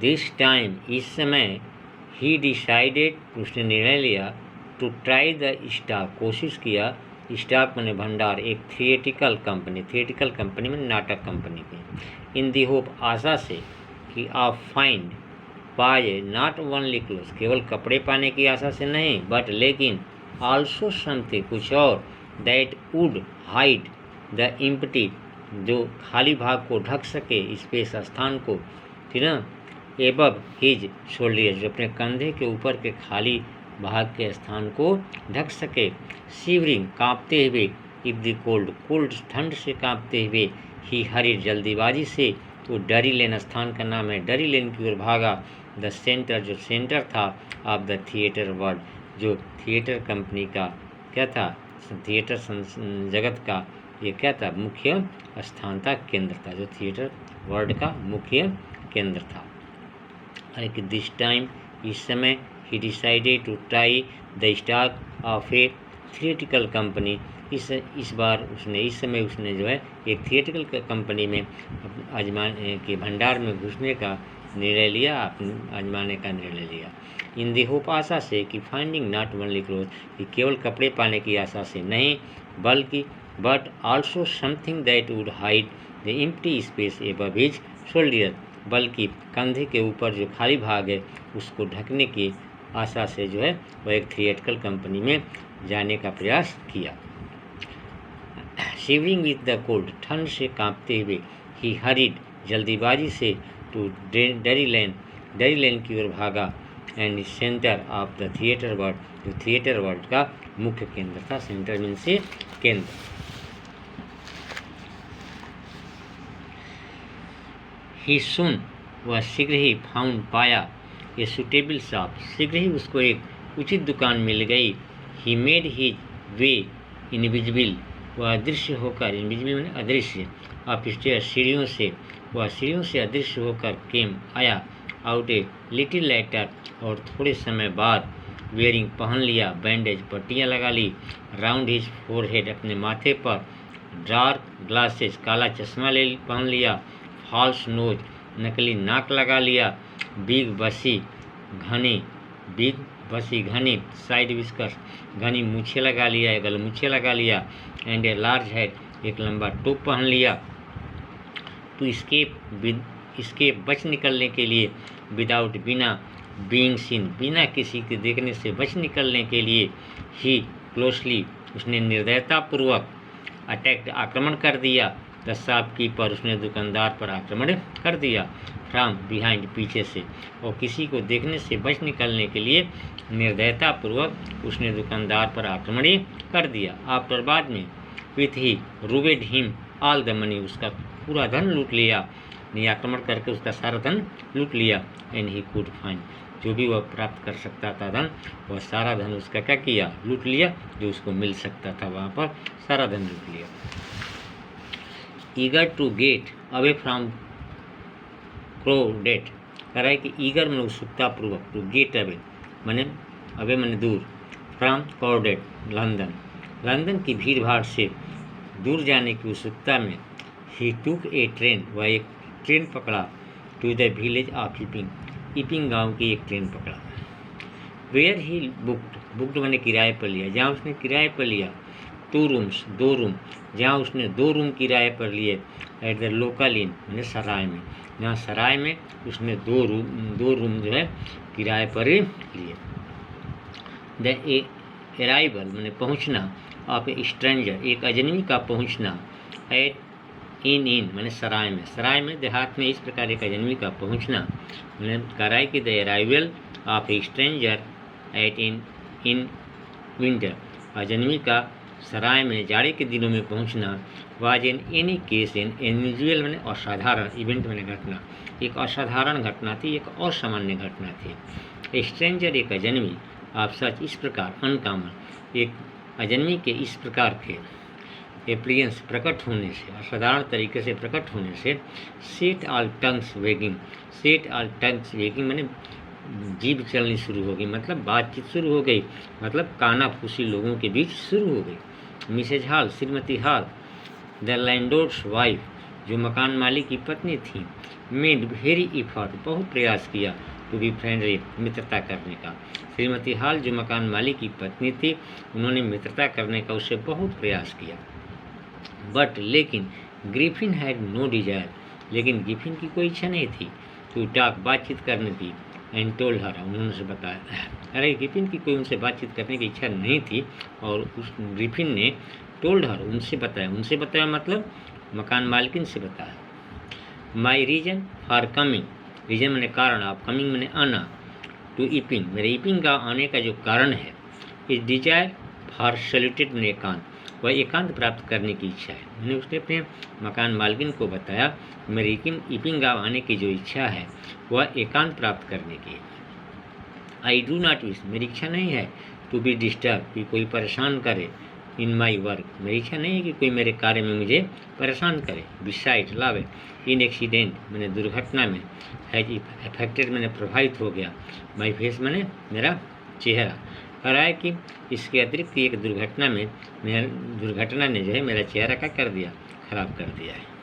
This time, इस समय, he decided, उसने निर्णय लिया, टू ट्राई द स्टॉक, कोशिश किया, स्टॉक मैंने भंडार, एक थिएटिकल कंपनी में नाटक कंपनी की, इन दी होप, आशा से, कि आप फाइंड, पाए, नॉट ओनली क्लोथ, केवल कपड़े पाने की आशा से नहीं, बट लेकिन, आल्सो समथिंग, कुछ और, that would hide the empty, जो खाली भाग को ढक सके, स्पेस, स्थान को, ठीक ना, एबव हिज शोल्डर, जो अपने कंधे के ऊपर के खाली भाग के स्थान को ढक सके, शिवरिंग, कांपते हुए, इफ द कोल्ड, ठंड से कांपते हुए, ही हरी, जल्दीबाजी से, तो डरी लेन, स्थान का नाम है, डरी लेन की ओर भागा, द सेंटर, जो सेंटर था, ऑफ द थिएटर वर्ल्ड, जो थिएटर कंपनी का क्या था, थिएटर जगत का ये क्या था, मुख्य स्थान था, केंद्र था, जो थिएटर वर्ल्ड का मुख्य केंद्र था। अरे कि दिस टाइम, इस समय, he decided to try the stock of a theatrical company, इस बार उसने, इस समय उसने जो है एक थिएटिकल कंपनी में आजमाने के भंडार में घुसने का निर्णय लिया, आजमाने का निर्णय लिया, इन दी होप, आशा से, कि फाइंडिंग नॉट ओनली क्लोथ, कि केवल कपड़े पाने की आशा से नहीं, बल्कि but also something that would hide the empty space above his shoulder, बल्कि कंधे के ऊपर जो खाली भाग है उसको ढकने की आशा से जो है वह एक थिएटिकल कंपनी में जाने का प्रयास किया। शिवरिंग विथ द कोल्ड, ठंड से कांपते हुए, ही हरीड, जल्दीबाजी से, टू डरी लेन की ओर भागा, and centre of the theatre world, जो थिएटर वर्ल्ड का मुख्य केंद्र था, सेंटर मीन से केंद्र। ही सुन, वह शीघ्र ही, फाउंड, पाया, ए सुटेबल शॉप, शीघ्र ही उसको एक उचित दुकान मिल गई, he made his way invisible, वह अदृश्य होकर, इनविजिबल मैंने अदृश्य, ऑफ स्टेयर, सीढ़ियों से, वह सीढ़ियों से अदृश्य होकर, केम, आया, आउट ए लिटिल लेटर, और थोड़े समय बाद, वेयरिंग, पहन लिया, बैंडेज, पट्टियाँ लगा ली, राउंड हिज फोरहेड, अपने माथे पर, डार्क ग्लासेस, काला चश्मा पहन लिया, फॉल्स नोज, नकली नाक लगा लिया, बिग बसी घनी, साइड विस्कर्स, घनी मूछे लगा लिया, गल मूछे लगा लिया, एंड ए लार्ज हेड, एक लंबा टोप पहन लिया, टू स्केप, बच निकलने के लिए, विदाउट, बिना, बीइंग सीन, बिना किसी के देखने से बच निकलने के लिए, ही क्लोजली, उसने निर्दयतापूर्वक, अटैक्ट, आक्रमण कर दिया, द शॉपकीपर, उसने दुकानदार पर आक्रमण कर दिया, फ्रॉम बिहाइंड, पीछे से, और किसी को देखने से बच निकलने के लिए निर्दयतापूर्वक उसने दुकानदार पर आक्रमण कर दिया। आफ्टर, बाद में, with he robbed him all the money, उसका पूरा धन लूट लिया, नहीं, आक्रमण करके उसका सारा धन लूट लिया, एंड ही कुड फाइंड, जो भी वह प्राप्त कर सकता था धन, वह सारा धन उसका क्या किया, लूट लिया, जो उसको मिल सकता था वहाँ पर सारा धन लूट लिया। Eager to get away from crowded, कह रहा है कि ईगर में उत्सुकतापूर्वक, टू गेट अवे मैंने दूर, फ्रॉम क्राउडेड, लंदन की भीड़ भाड़ से दूर जाने की उत्सुकता में, ही टूक ए ट्रेन, वह एक ट्रेन पकड़ा, टू द विलेज ऑफ ईपिंग गांव की एक ट्रेन पकड़ा, वेयर ही बुक्ड मैंने किराए पर लिया, जहाँ उसने किराए पर लिया, 2 रूम्स, 2 रूम, जहाँ उसने 2 रूम किराए पर लिए, एट द लोकल इन मैंने सराय में, जहाँ सराय में उसने 2 रूम जो है किराए पर लिए। द अराइवल मैंने पहुँचना, ऑफ ए स्ट्रेंजर, एक अजनबी का पहुँचना, एट इन मैंने सराय में देहात में इस प्रकार एक अजनबी का पहुँचना, मैंने कहा है कि the arrival of A stranger eight in winter, अजनबी का सराय में जाड़े के दिनों में पहुंचना, was in any case in unusual मैंने असाधारण, इवेंट मैंने घटना, एक असाधारण घटना थी, एक असामान्य घटना थी। स्ट्रेंजर, एक अजनबी, आप सच, इस प्रकार, अनकॉमन, एक अजनबी के इस प्रकार के एप्रियंस, प्रकट होने से, असाधारण तरीके से प्रकट होने से, सेट ऑल टंग्स वेगिंग मैंने जीभ चलनी शुरू हो गई, मतलब बातचीत शुरू हो गई, मतलब काना फूसी लोगों के बीच शुरू हो गई। मिसेज हॉल, श्रीमती हॉल, द लैंडलॉर्ड्स वाइफ, जो मकान मालिक की पत्नी थी, मेड वेरी इफर्ट, बहुत प्रयास किया, टू बी फ्रेंडली, मित्रता करने का। श्रीमती हॉल जो मकान मालिक की पत्नी थी, उन्होंने मित्रता करने का उससे बहुत प्रयास किया। बट लेकिन ग्रिफिन हैड नो डिजायर, लेकिन ग्रिफिन की कोई इच्छा नहीं थी टू टॉक, बातचीत करने की। एंड टोल्ड हर, उन्होंने से बताया, अरे ग्रिफिन की कोई उनसे बातचीत करने की इच्छा नहीं थी, और उस ग्रिफिन ने टोल्ड हर, उनसे बताया मतलब मकान मालकिन से बताया। My reason for coming, reason मैंने कारण, आप कमिंग मैंने आना, टू ईपिंग, मेरे ईपिंग का आने का जो कारण है, इस डिजायर फॉर सॉलिट्यूड मैंने एकांत, वह एकांत प्राप्त करने की इच्छा है। मैंने उसने अपने मकान मालकिन को बताया मेरे ईपिंग गाँव आने की जो इच्छा है वह एकांत प्राप्त करने की है। आई डू नॉट विश, मेरी इच्छा नहीं है टू बी डिस्टर्ब, कि कोई परेशान करे, इन माई वर्क, मेरी इच्छा नहीं है कि कोई मेरे कार्य में मुझे परेशान करे। बिसाइड अलावे, इन एक्सीडेंट मैंने दुर्घटना में, हैज अफेक्टेड मैंने प्रभावित हो गया, माई फेस मैंने मेरा चेहरा, कह रहा है कि इसके अतिरिक्त एक दुर्घटना ने जो है मेरा चेहरा क्या कर दिया, खराब कर दिया है।